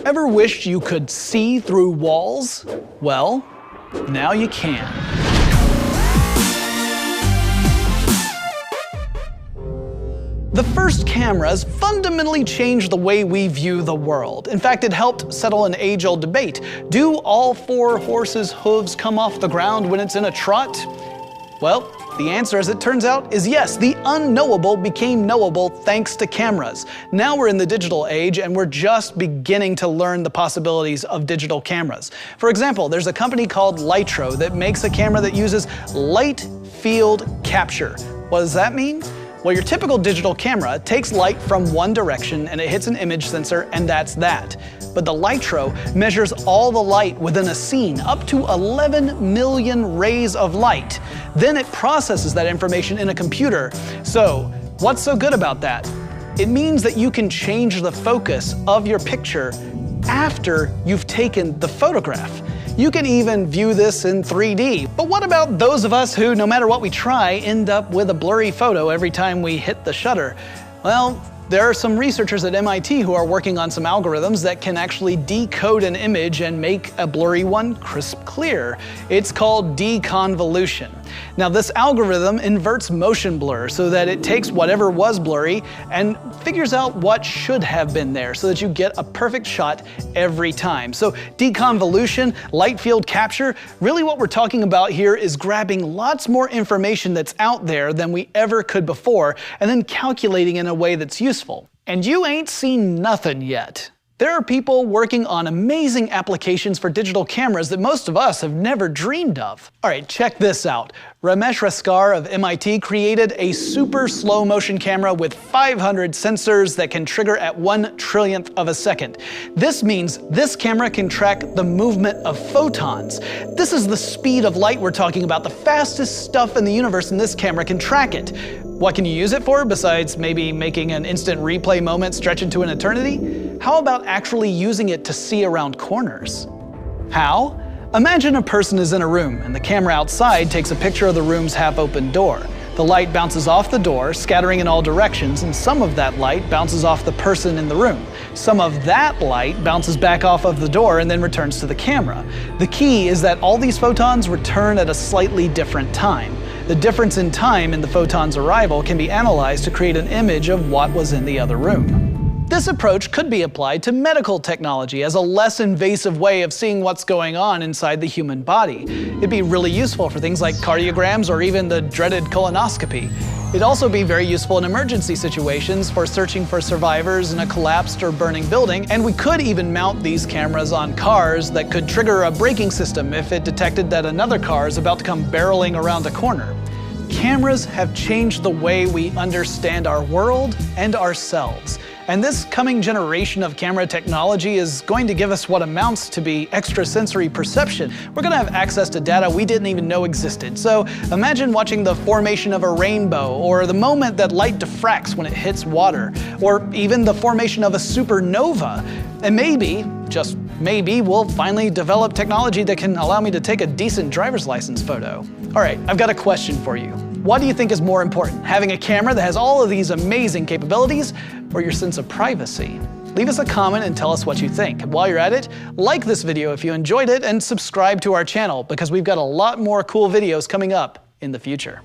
Ever wished you could see through walls? Well, now you can. The first cameras fundamentally changed the way we view the world. In fact, it helped settle an age-old debate. Do all four horses' hooves come off the ground when it's in a trot? Well, the answer, as it turns out, is yes. The unknowable became knowable thanks to cameras. Now we're in the digital age and we're just beginning to learn the possibilities of digital cameras. For example, there's a company called Lytro that makes a camera that uses light field capture. What does that mean? Well, your typical digital camera takes light from one direction and it hits an image sensor, and that's that. But the Lytro measures all the light within a scene, up to 11 million rays of light. Then it processes that information in a computer. So, what's so good about that? It means that you can change the focus of your picture after you've taken the photograph. You can even view this in 3D. But what about those of us who, no matter what we try, end up with a blurry photo every time we hit the shutter? Well, there are some researchers at MIT who are working on some algorithms that can actually decode an image and make a blurry one crisp clear. It's called deconvolution. Now, this algorithm inverts motion blur so that it takes whatever was blurry and figures out what should have been there so that you get a perfect shot every time. So deconvolution, light field capture, really what we're talking about here is grabbing lots more information that's out there than we ever could before and then calculating in a way that's useful. And you ain't seen nothing yet. There are people working on amazing applications for digital cameras that most of us have never dreamed of. All right, check this out. Ramesh Raskar of MIT created a super slow motion camera with 500 sensors that can trigger at 1/1,000,000th of a second. This means this camera can track the movement of photons. This is the speed of light we're talking about, the fastest stuff in the universe, and this camera can track it. What can you use it for besides maybe making an instant replay moment stretch into an eternity? How about actually using it to see around corners? How? Imagine a person is in a room and the camera outside takes a picture of the room's half-open door. The light bounces off the door, scattering in all directions, and some of that light bounces off the person in the room. Some of that light bounces back off of the door and then returns to the camera. The key is that all these photons return at a slightly different time. The difference in time in the photon's arrival can be analyzed to create an image of what was in the other room. This approach could be applied to medical technology as a less invasive way of seeing what's going on inside the human body. It'd be really useful for things like cardiograms or even the dreaded colonoscopy. It'd also be very useful in emergency situations for searching for survivors in a collapsed or burning building, and we could even mount these cameras on cars that could trigger a braking system if it detected that another car is about to come barreling around a corner. Cameras have changed the way we understand our world and ourselves. And this coming generation of camera technology is going to give us what amounts to be extrasensory perception. We're going to have access to data we didn't even know existed. So imagine watching the formation of a rainbow, or the moment that light diffracts when it hits water, or even the formation of a supernova. And maybe, just maybe, we'll finally develop technology that can allow me to take a decent driver's license photo. All right, I've got a question for you. What do you think is more important, having a camera that has all of these amazing capabilities, or your sense of privacy? Leave us a comment and tell us what you think. While you're at it, like this video if you enjoyed it, and subscribe to our channel because we've got a lot more cool videos coming up in the future.